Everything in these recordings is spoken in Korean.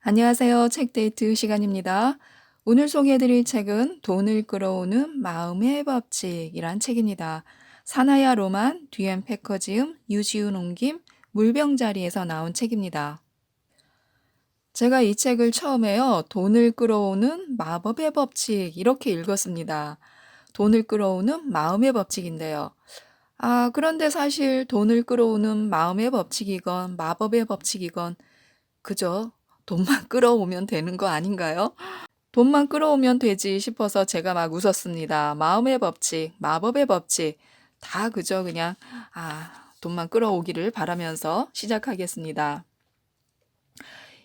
안녕하세요. 책데이트 시간입니다. 오늘 소개해드릴 책은 돈을 끌어오는 마음의 법칙이란 책입니다. 사나야 로만, 뒤엔 패커 지음, 유지훈 옮김, 물병자리에서 나온 책입니다. 제가 이 책을 처음에요. 돈을 끌어오는 마법의 법칙 이렇게 읽었습니다. 돈을 끌어오는 마음의 법칙인데요. 그런데 사실 돈을 끌어오는 마음의 법칙이건 마법의 법칙이건 그저 돈만 끌어오면 되는 거 아닌가요? 돈만 끌어오면 되지 싶어서 제가 막 웃었습니다. 마음의 법칙, 마법의 법칙, 다 그저 그냥, 돈만 끌어오기를 바라면서 시작하겠습니다.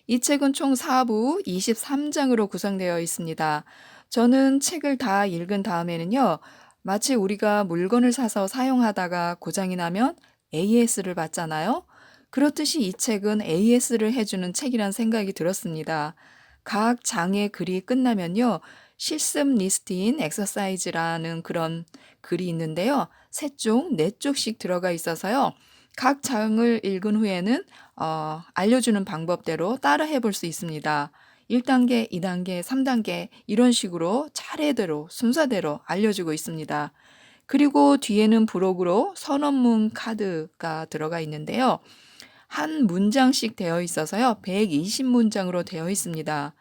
이 책은 총 4부 23장으로 구성되어 있습니다. 저는 책을 다 읽은 다음에는요, 마치 우리가 물건을 사서 사용하다가 고장이 나면 AS를 받잖아요. 그렇듯이 이 책은 AS를 해주는 책이란 생각이 들었습니다. 각 장의 글이 끝나면요, 실습 리스트인 엑서사이즈라는 그런 글이 있는데요. 3쪽, 4쪽씩 들어가 있어서요. 각 장을 읽은 후에는 알려주는 방법대로 따라 해볼 수 있습니다. 1단계, 2단계, 3단계 이런 식으로 차례대로 순서대로 알려주고 있습니다. 그리고 뒤에는 부록으로 선언문 카드가 들어가 있는데요. 한 문장씩 되어 있어서요. 120문장으로 되어 있습니다.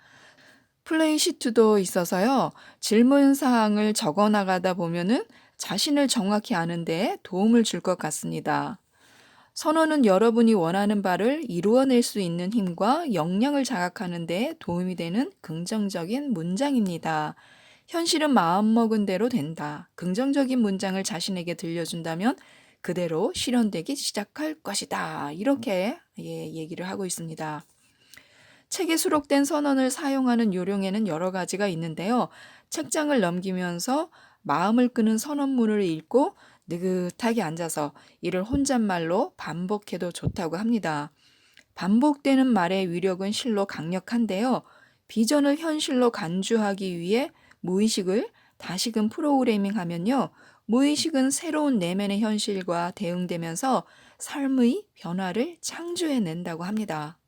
플레이 시트도 있어서요. 질문 사항을 적어 나가다 보면은 자신을 정확히 아는 데 도움을 줄 것 같습니다. 선언은 여러분이 원하는 바를 이루어낼 수 있는 힘과 역량을 자각하는 데 도움이 되는 긍정적인 문장입니다. 현실은 마음먹은 대로 된다. 긍정적인 문장을 자신에게 들려준다면 그대로 실현되기 시작할 것이다. 이렇게 얘기를 하고 있습니다. 책에 수록된 선언을 사용하는 요령에는 여러 가지가 있는데요. 책장을 넘기면서 마음을 끄는 선언문을 읽고 느긋하게 앉아서 이를 혼잣말로 반복해도 좋다고 합니다. 반복되는 말의 위력은 실로 강력한데요. 비전을 현실로 간주하기 위해 무의식을 다시금 프로그래밍 하면요. 무의식은 새로운 내면의 현실과 대응되면서 삶의 변화를 창조해낸다고 합니다.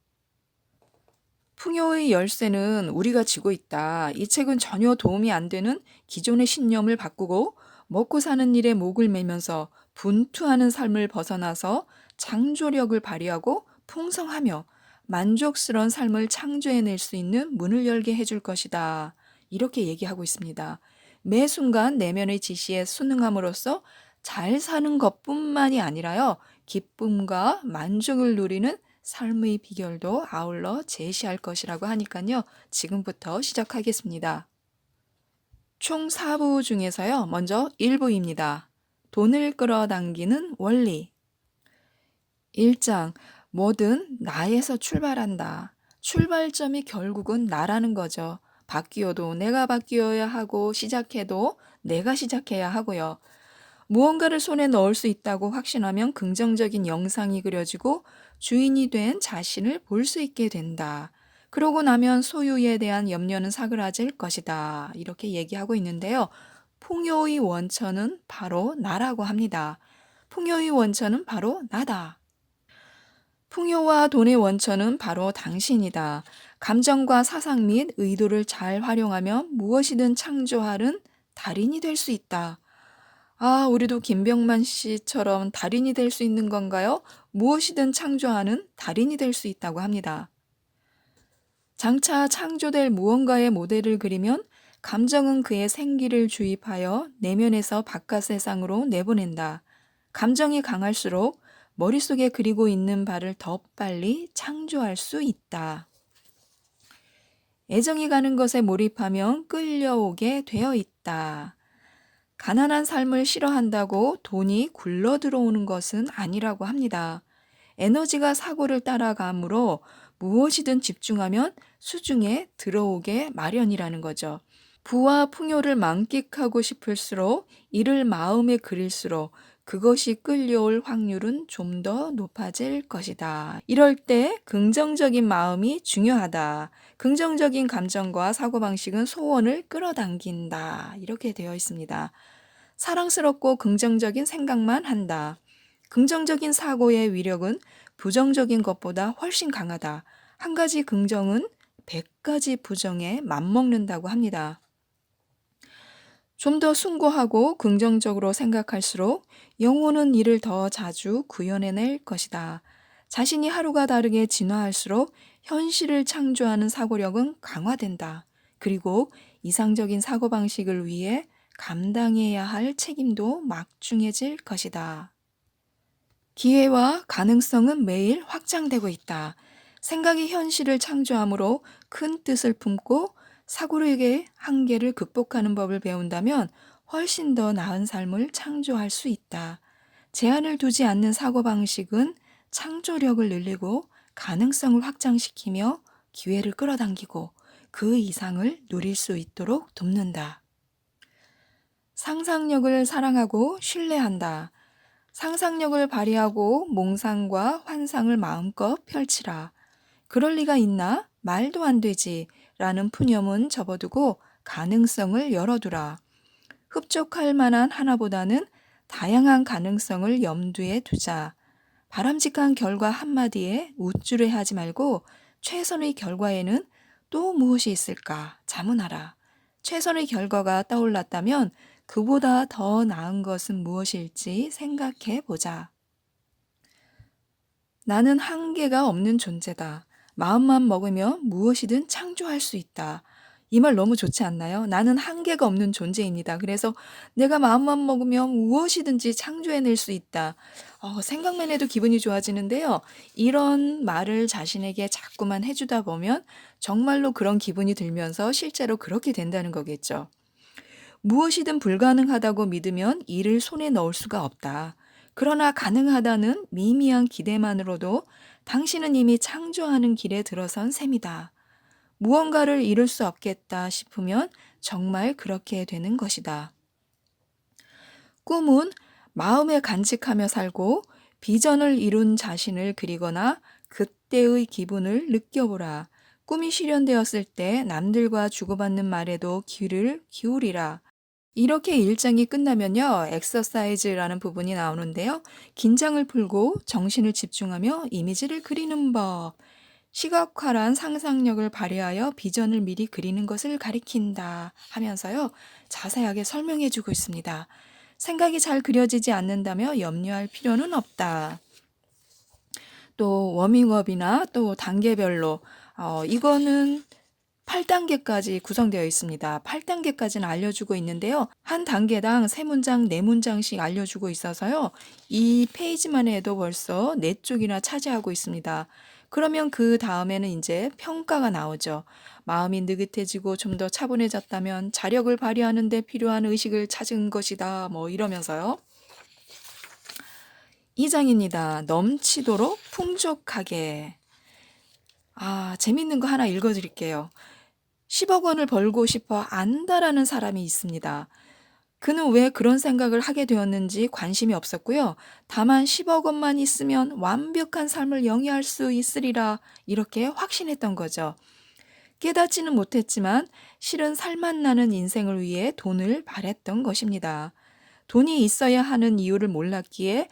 풍요의 열쇠는 우리가 쥐고 있다. 이 책은 전혀 도움이 안 되는 기존의 신념을 바꾸고 먹고 사는 일에 목을 매면서 분투하는 삶을 벗어나서 창조력을 발휘하고 풍성하며 만족스러운 삶을 창조해낼 수 있는 문을 열게 해줄 것이다. 이렇게 얘기하고 있습니다. 매 순간 내면의 지시에 순응함으로써 잘 사는 것뿐만이 아니라요. 기쁨과 만족을 누리는 삶의 비결도 아울러 제시할 것이라고 하니까요. 지금부터 시작하겠습니다. 총 4부 중에서요. 먼저 1부입니다. 돈을 끌어당기는 원리. 1장. 뭐든 나에서 출발한다. 출발점이 결국은 나라는 거죠. 바뀌어도 내가 바뀌어야 하고 시작해도 내가 시작해야 하고요. 무언가를 손에 넣을 수 있다고 확신하면 긍정적인 영상이 그려지고 주인이 된 자신을 볼 수 있게 된다. 그러고 나면 소유에 대한 염려는 사그라질 것이다. 이렇게 얘기하고 있는데요. 풍요의 원천은 바로 나라고 합니다. 풍요의 원천은 바로 나다. 풍요와 돈의 원천은 바로 당신이다. 감정과 사상 및 의도를 잘 활용하면 무엇이든 창조하는 달인이 될 수 있다. 우리도 김병만 씨처럼 달인이 될 수 있는 건가요? 무엇이든 창조하는 달인이 될 수 있다고 합니다. 장차 창조될 무언가의 모델을 그리면 감정은 그의 생기를 주입하여 내면에서 바깥 세상으로 내보낸다. 감정이 강할수록 머릿속에 그리고 있는 바를 더 빨리 창조할 수 있다. 애정이 가는 것에 몰입하면 끌려오게 되어 있다. 가난한 삶을 싫어한다고 돈이 굴러 들어오는 것은 아니라고 합니다. 에너지가 사고를 따라가므로 무엇이든 집중하면 수중에 들어오게 마련이라는 거죠. 부와 풍요를 만끽하고 싶을수록 이를 마음에 그릴수록 그것이 끌려올 확률은 좀 더 높아질 것이다. 이럴 때 긍정적인 마음이 중요하다. 긍정적인 감정과 사고방식은 소원을 끌어당긴다. 이렇게 되어 있습니다. 사랑스럽고 긍정적인 생각만 한다. 긍정적인 사고의 위력은 부정적인 것보다 훨씬 강하다. 한 가지 긍정은 100가지 부정에 맞먹는다고 합니다. 좀 더 숭고하고 긍정적으로 생각할수록 영혼은 이를 더 자주 구현해낼 것이다. 자신이 하루가 다르게 진화할수록 현실을 창조하는 사고력은 강화된다. 그리고 이상적인 사고방식을 위해 감당해야 할 책임도 막중해질 것이다. 기회와 가능성은 매일 확장되고 있다. 생각이 현실을 창조함으로 큰 뜻을 품고 사고력의 한계를 극복하는 법을 배운다면 훨씬 더 나은 삶을 창조할 수 있다. 제한을 두지 않는 사고방식은 창조력을 늘리고 가능성을 확장시키며 기회를 끌어당기고 그 이상을 누릴 수 있도록 돕는다. 상상력을 사랑하고 신뢰한다. 상상력을 발휘하고 몽상과 환상을 마음껏 펼치라. 그럴 리가 있나? 말도 안 되지. 라는 푸념은 접어두고 가능성을 열어두라. 흡족할 만한 하나보다는 다양한 가능성을 염두에 두자. 바람직한 결과 한마디에 우쭐해하지 말고 최선의 결과에는 또 무엇이 있을까 자문하라. 최선의 결과가 떠올랐다면 그보다 더 나은 것은 무엇일지 생각해 보자. 나는 한계가 없는 존재다. 마음만 먹으면 무엇이든 창조할 수 있다. 이 말 너무 좋지 않나요? 나는 한계가 없는 존재입니다. 그래서 내가 마음만 먹으면 무엇이든지 창조해낼 수 있다. 생각만 해도 기분이 좋아지는데요. 이런 말을 자신에게 자꾸만 해주다 보면 정말로 그런 기분이 들면서 실제로 그렇게 된다는 거겠죠. 무엇이든 불가능하다고 믿으면 이를 손에 넣을 수가 없다. 그러나 가능하다는 미미한 기대만으로도 당신은 이미 창조하는 길에 들어선 셈이다. 무언가를 이룰 수 없겠다 싶으면 정말 그렇게 되는 것이다. 꿈은 마음에 간직하며 살고 비전을 이룬 자신을 그리거나 그때의 기분을 느껴보라. 꿈이 실현되었을 때 남들과 주고받는 말에도 귀를 기울이라. 이렇게 일정이 끝나면요, 엑서사이즈라는 부분이 나오는데요. 긴장을 풀고 정신을 집중하며 이미지를 그리는 법. 시각화란 상상력을 발휘하여 비전을 미리 그리는 것을 가리킨다 하면서요, 자세하게 설명해 주고 있습니다. 생각이 잘 그려지지 않는다며 염려할 필요는 없다. 또 워밍업이나 또 단계별로 이거는 8단계까지 구성되어 있습니다. 8단계까지는 알려주고 있는데요. 한 단계당 3문장, 4문장씩 알려주고 있어서요. 이 페이지만 해도 벌써 4쪽이나 차지하고 있습니다. 그러면 그 다음에는 이제 평가가 나오죠. 마음이 느긋해지고 좀 더 차분해졌다면 자력을 발휘하는 데 필요한 의식을 찾은 것이다. 뭐 이러면서요. 2장입니다. 넘치도록 풍족하게. 재밌는 거 하나 읽어드릴게요. 10억 원을 벌고 싶어 안다라는 사람이 있습니다. 그는 왜 그런 생각을 하게 되었는지 관심이 없었고요. 다만 10억 원만 있으면 완벽한 삶을 영위할 수 있으리라 이렇게 확신했던 거죠. 깨닫지는 못했지만 실은 살맛 나는 인생을 위해 돈을 바랬던 것입니다. 돈이 있어야 하는 이유를 몰랐기에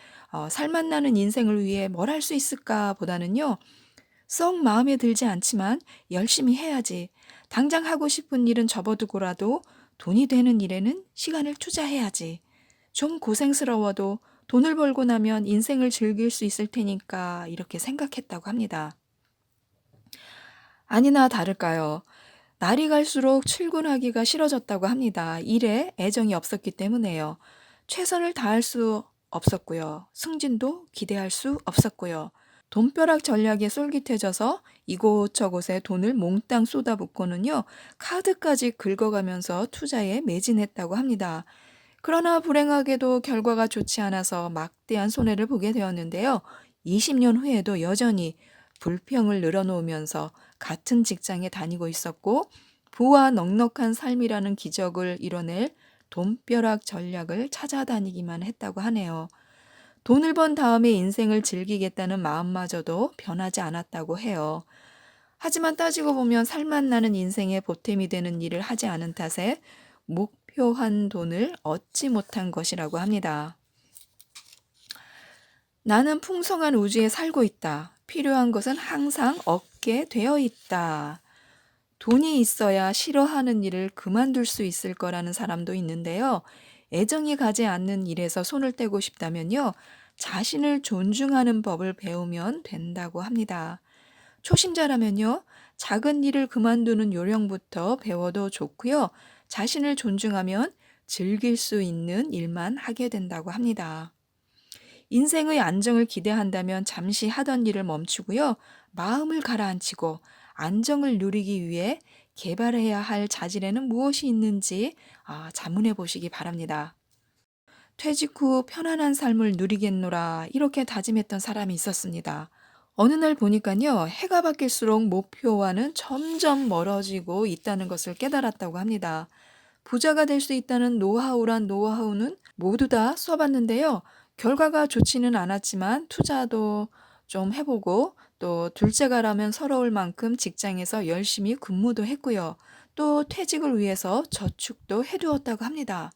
살맛 나는 인생을 위해 뭘 할 수 있을까 보다는요. 썩 마음에 들지 않지만 열심히 해야지. 당장 하고 싶은 일은 접어두고라도 돈이 되는 일에는 시간을 투자해야지. 좀 고생스러워도 돈을 벌고 나면 인생을 즐길 수 있을 테니까 이렇게 생각했다고 합니다. 아니나 다를까요? 날이 갈수록 출근하기가 싫어졌다고 합니다. 일에 애정이 없었기 때문에요. 최선을 다할 수 없었고요. 승진도 기대할 수 없었고요. 돈벼락 전략에 쏠깃해져서 이곳저곳에 돈을 몽땅 쏟아붓고는요. 카드까지 긁어가면서 투자에 매진했다고 합니다. 그러나 불행하게도 결과가 좋지 않아서 막대한 손해를 보게 되었는데요. 20년 후에도 여전히 불평을 늘어놓으면서 같은 직장에 다니고 있었고 부와 넉넉한 삶이라는 기적을 이뤄낼 돈벼락 전략을 찾아다니기만 했다고 하네요. 돈을 번 다음에 인생을 즐기겠다는 마음마저도 변하지 않았다고 해요. 하지만 따지고 보면 살맛 나는 인생에 보탬이 되는 일을 하지 않은 탓에 목표한 돈을 얻지 못한 것이라고 합니다. 나는 풍성한 우주에 살고 있다. 필요한 것은 항상 얻게 되어 있다. 돈이 있어야 싫어하는 일을 그만둘 수 있을 거라는 사람도 있는데요. 애정이 가지 않는 일에서 손을 떼고 싶다면요. 자신을 존중하는 법을 배우면 된다고 합니다. 초심자라면요. 작은 일을 그만두는 요령부터 배워도 좋고요. 자신을 존중하면 즐길 수 있는 일만 하게 된다고 합니다. 인생의 안정을 기대한다면 잠시 하던 일을 멈추고요. 마음을 가라앉히고 안정을 누리기 위해 개발해야 할 자질에는 무엇이 있는지 자문해 보시기 바랍니다. 퇴직 후 편안한 삶을 누리겠노라 이렇게 다짐했던 사람이 있었습니다. 어느 날 보니까요, 해가 바뀔수록 목표와는 점점 멀어지고 있다는 것을 깨달았다고 합니다. 부자가 될 수 있다는 노하우란 노하우는 모두 다 써봤는데요. 결과가 좋지는 않았지만 투자도 좀 해보고 또 둘째가라면 서러울 만큼 직장에서 열심히 근무도 했고요. 또 퇴직을 위해서 저축도 해두었다고 합니다.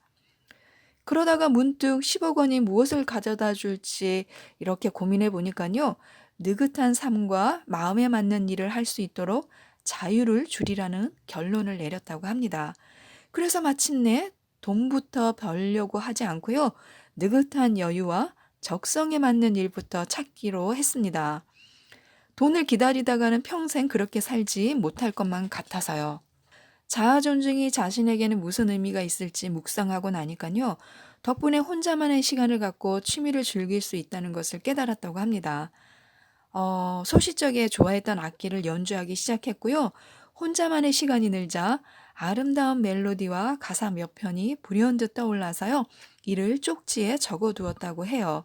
그러다가 문득 10억 원이 무엇을 가져다 줄지 이렇게 고민해 보니까요. 느긋한 삶과 마음에 맞는 일을 할 수 있도록 자유를 줄이라는 결론을 내렸다고 합니다. 그래서 마침내 돈부터 벌려고 하지 않고요. 느긋한 여유와 적성에 맞는 일부터 찾기로 했습니다. 돈을 기다리다가는 평생 그렇게 살지 못할 것만 같아서요. 자아 존중이 자신에게는 무슨 의미가 있을지 묵상하고 나니까요. 덕분에 혼자만의 시간을 갖고 취미를 즐길 수 있다는 것을 깨달았다고 합니다. 소시적에 좋아했던 악기를 연주하기 시작했고요. 혼자만의 시간이 늘자 아름다운 멜로디와 가사 몇 편이 불현듯 떠올라서요. 이를 쪽지에 적어두었다고 해요.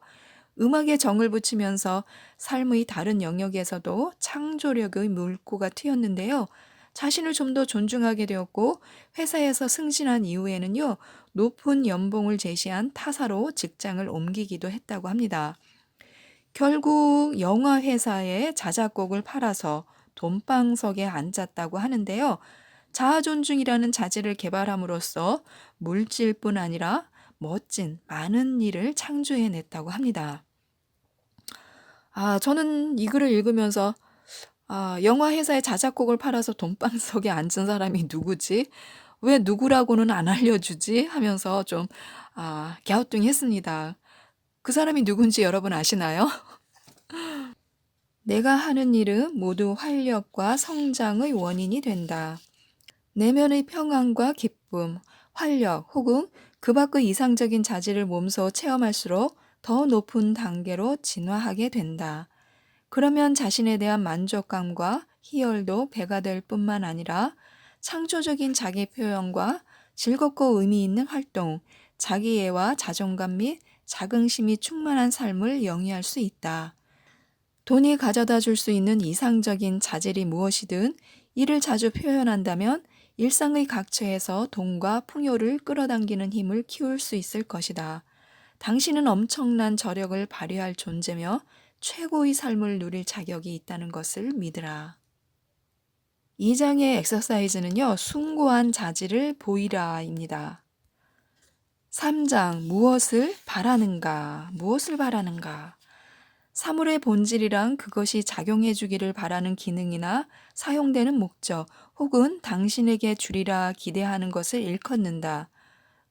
음악에 정을 붙이면서 삶의 다른 영역에서도 창조력의 물꼬가 튀었는데요. 자신을 좀 더 존중하게 되었고 회사에서 승진한 이후에는요. 높은 연봉을 제시한 타사로 직장을 옮기기도 했다고 합니다. 결국 영화 회사에 자작곡을 팔아서 돈방석에 앉았다고 하는데요. 자아 존중이라는 자질을 개발함으로써 물질뿐 아니라 멋진 많은 일을 창조해냈다고 합니다. 저는 이 글을 읽으면서 영화 회사에 자작곡을 팔아서 돈방석에 앉은 사람이 누구지? 왜 누구라고는 안 알려주지? 하면서 좀 갸우뚱했습니다. 그 사람이 누군지 여러분 아시나요? 내가 하는 일은 모두 활력과 성장의 원인이 된다. 내면의 평안과 기쁨, 활력 혹은 그 밖의 이상적인 자질을 몸소 체험할수록 더 높은 단계로 진화하게 된다. 그러면 자신에 대한 만족감과 희열도 배가 될 뿐만 아니라 창조적인 자기 표현과 즐겁고 의미 있는 활동, 자기애와 자존감 및 자긍심이 충만한 삶을 영위할 수 있다. 돈이 가져다 줄 수 있는 이상적인 자질이 무엇이든 이를 자주 표현한다면 일상의 각처에서 돈과 풍요를 끌어당기는 힘을 키울 수 있을 것이다. 당신은 엄청난 저력을 발휘할 존재며 최고의 삶을 누릴 자격이 있다는 것을 믿으라. 2장의 엑서사이즈는요, 숭고한 자질을 보이라입니다. 3장, 무엇을 바라는가? 무엇을 바라는가? 사물의 본질이란 그것이 작용해 주기를 바라는 기능이나 사용되는 목적 혹은 당신에게 주리라 기대하는 것을 일컫는다.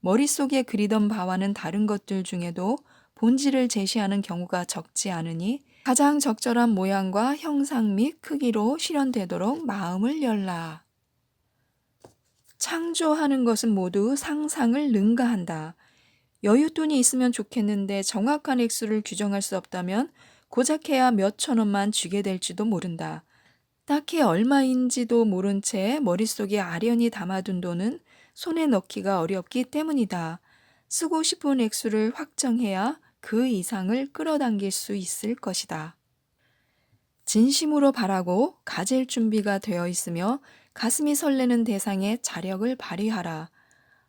머릿속에 그리던 바와는 다른 것들 중에도 본질을 제시하는 경우가 적지 않으니 가장 적절한 모양과 형상 및 크기로 실현되도록 마음을 열라. 창조하는 것은 모두 상상을 능가한다. 여윳돈이 있으면 좋겠는데 정확한 액수를 규정할 수 없다면 고작해야 몇천 원만 쥐게 될지도 모른다. 딱히 얼마인지도 모른 채 머릿속에 아련히 담아둔 돈은 손에 넣기가 어렵기 때문이다. 쓰고 싶은 액수를 확정해야 그 이상을 끌어당길 수 있을 것이다. 진심으로 바라고 가질 준비가 되어 있으며 가슴이 설레는 대상에 자력을 발휘하라.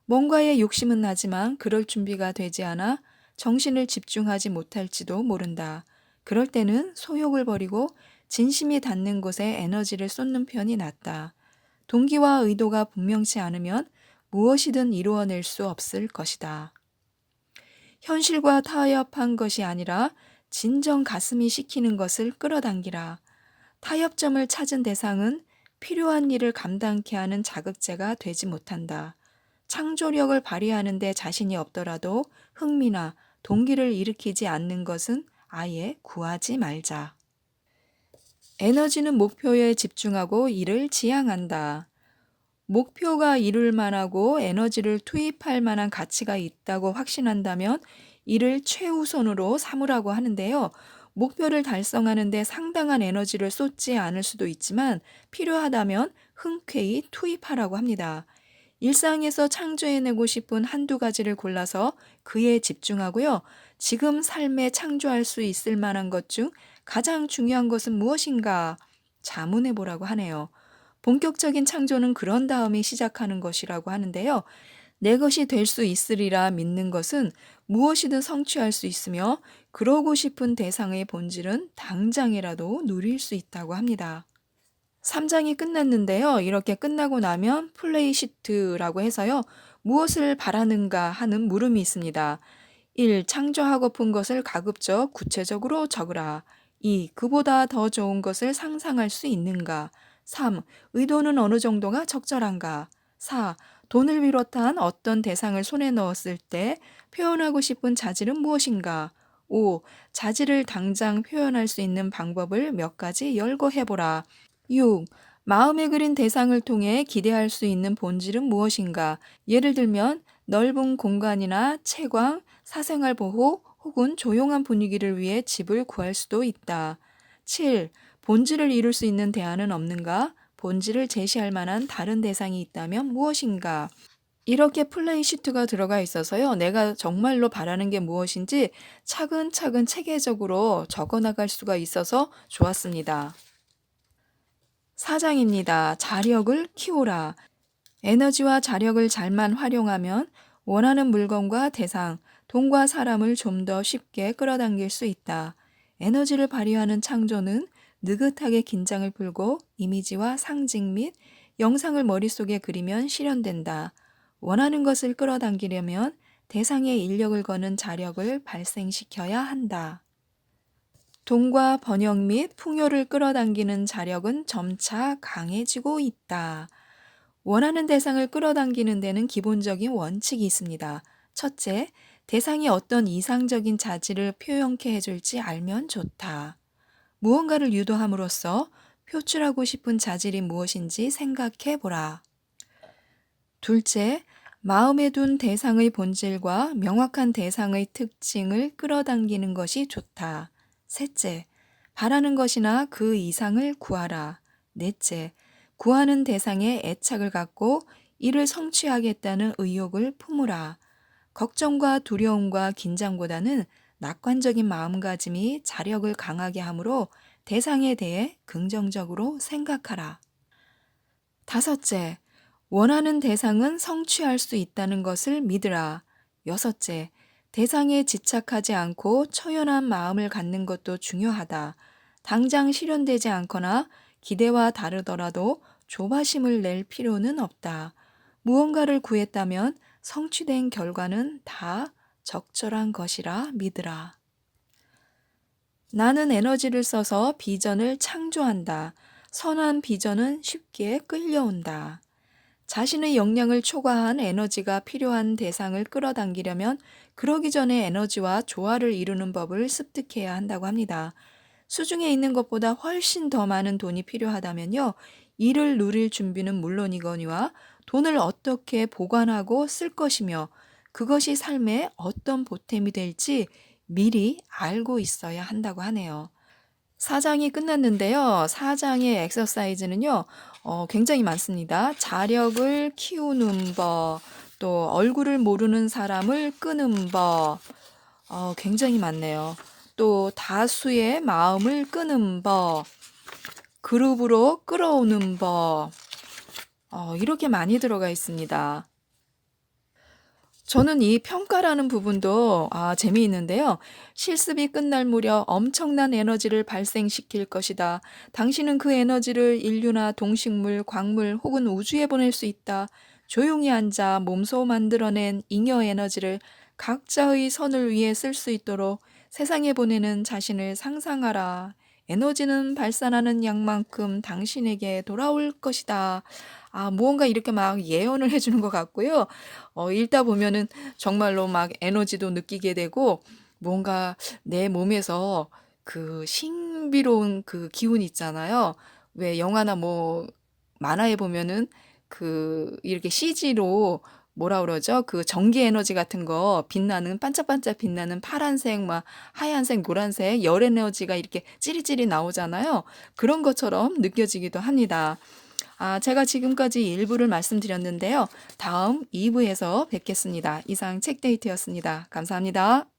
뭔가에 욕심은 나지만 그럴 준비가 되지 않아 정신을 집중하지 못할지도 모른다. 그럴 때는 소욕을 버리고 진심이 닿는 곳에 에너지를 쏟는 편이 낫다. 동기와 의도가 분명치 않으면 무엇이든 이루어낼 수 없을 것이다. 현실과 타협한 것이 아니라 진정 가슴이 시키는 것을 끌어당기라. 타협점을 찾은 대상은 필요한 일을 감당케 하는 자극제가 되지 못한다. 창조력을 발휘하는 데 자신이 없더라도 흥미나 동기를 일으키지 않는 것은 아예 구하지 말자. 에너지는 목표에 집중하고 이를 지향한다. 목표가 이룰 만하고 에너지를 투입할 만한 가치가 있다고 확신한다면 이를 최우선으로 삼으라고 하는데요. 목표를 달성하는 데 상당한 에너지를 쏟지 않을 수도 있지만 필요하다면 흔쾌히 투입하라고 합니다. 일상에서 창조해내고 싶은 한두 가지를 골라서 그에 집중하고요. 지금 삶에 창조할 수 있을 만한 것 중 가장 중요한 것은 무엇인가 자문해 보라고 하네요. 본격적인 창조는 그런 다음에 시작하는 것이라고 하는데요. 내 것이 될 수 있으리라 믿는 것은 무엇이든 성취할 수 있으며 그러고 싶은 대상의 본질은 당장이라도 누릴 수 있다고 합니다. 3장이 끝났는데요. 이렇게 끝나고 나면 플레이 시트라고 해서요. 무엇을 바라는가 하는 물음이 있습니다. 1. 창조하고픈 것을 가급적 구체적으로 적으라. 2. 그보다 더 좋은 것을 상상할 수 있는가? 3. 의도는 어느 정도가 적절한가? 4. 돈을 비롯한 어떤 대상을 손에 넣었을 때 표현하고 싶은 자질은 무엇인가? 5. 자질을 당장 표현할 수 있는 방법을 몇 가지 열거해보라. 6. 마음에 그린 대상을 통해 기대할 수 있는 본질은 무엇인가? 예를 들면 넓은 공간이나 채광, 사생활 보호 혹은 조용한 분위기를 위해 집을 구할 수도 있다. 7. 본질을 이룰 수 있는 대안은 없는가? 본질을 제시할 만한 다른 대상이 있다면 무엇인가? 이렇게 플레이 시트가 들어가 있어서요. 내가 정말로 바라는 게 무엇인지 차근차근 체계적으로 적어 나갈 수가 있어서 좋았습니다. 4장입니다. 자력을 키우라. 에너지와 자력을 잘만 활용하면 원하는 물건과 대상, 돈과 사람을 좀 더 쉽게 끌어당길 수 있다. 에너지를 발휘하는 창조는 느긋하게 긴장을 풀고 이미지와 상징 및 영상을 머릿속에 그리면 실현된다. 원하는 것을 끌어당기려면 대상에 인력을 거는 자력을 발생시켜야 한다. 돈과 번영 및 풍요를 끌어당기는 자력은 점차 강해지고 있다. 원하는 대상을 끌어당기는 데는 기본적인 원칙이 있습니다. 첫째, 대상이 어떤 이상적인 자질을 표현케 해줄지 알면 좋다. 무언가를 유도함으로써 표출하고 싶은 자질이 무엇인지 생각해 보라. 둘째, 마음에 둔 대상의 본질과 명확한 대상의 특징을 끌어당기는 것이 좋다. 셋째, 바라는 것이나 그 이상을 구하라. 넷째, 구하는 대상에 애착을 갖고 이를 성취하겠다는 의욕을 품으라. 걱정과 두려움과 긴장보다는 낙관적인 마음가짐이 자력을 강하게 하므로 대상에 대해 긍정적으로 생각하라. 다섯째, 원하는 대상은 성취할 수 있다는 것을 믿으라. 여섯째, 대상에 집착하지 않고 처연한 마음을 갖는 것도 중요하다. 당장 실현되지 않거나 기대와 다르더라도 조바심을 낼 필요는 없다. 무언가를 구했다면 성취된 결과는 다 적절한 것이라 믿으라. 나는 에너지를 써서 비전을 창조한다. 선한 비전은 쉽게 끌려온다. 자신의 역량을 초과한 에너지가 필요한 대상을 끌어당기려면 그러기 전에 에너지와 조화를 이루는 법을 습득해야 한다고 합니다. 수중에 있는 것보다 훨씬 더 많은 돈이 필요하다면요. 이를 누릴 준비는 물론이거니와 돈을 어떻게 보관하고 쓸 것이며 그것이 삶에 어떤 보탬이 될지 미리 알고 있어야 한다고 하네요. 4장이 끝났는데요. 4장의 엑서사이즈는요. 굉장히 많습니다. 자력을 키우는 법, 또 얼굴을 모르는 사람을 끄는 법, 굉장히 많네요. 또 다수의 마음을 끄는 법, 그룹으로 끌어오는 법, 이렇게 많이 들어가 있습니다. 저는 이 평가라는 부분도 재미있는데요. 실습이 끝날 무렵 엄청난 에너지를 발생시킬 것이다. 당신은 그 에너지를 인류나 동식물, 광물 혹은 우주에 보낼 수 있다. 조용히 앉아 몸소 만들어낸 잉여 에너지를 각자의 선을 위해 쓸 수 있도록 세상에 보내는 자신을 상상하라. 에너지는 발산하는 양만큼 당신에게 돌아올 것이다. 무언가 이렇게 막 예언을 해주는 것 같고요. 읽다 보면은 정말로 막 에너지도 느끼게 되고 뭔가 내 몸에서 그 신비로운 그 기운 있잖아요. 왜 영화나 뭐 만화에 보면은 그 이렇게 CG로 뭐라 그러죠? 그 전기 에너지 같은 거 빛나는 반짝반짝 빛나는 파란색, 막 하얀색, 노란색 열 에너지가 이렇게 찌릿찌릿 나오잖아요. 그런 것처럼 느껴지기도 합니다. 제가 지금까지 일부를 말씀드렸는데요. 다음 2부에서 뵙겠습니다. 이상 책데이트였습니다. 감사합니다.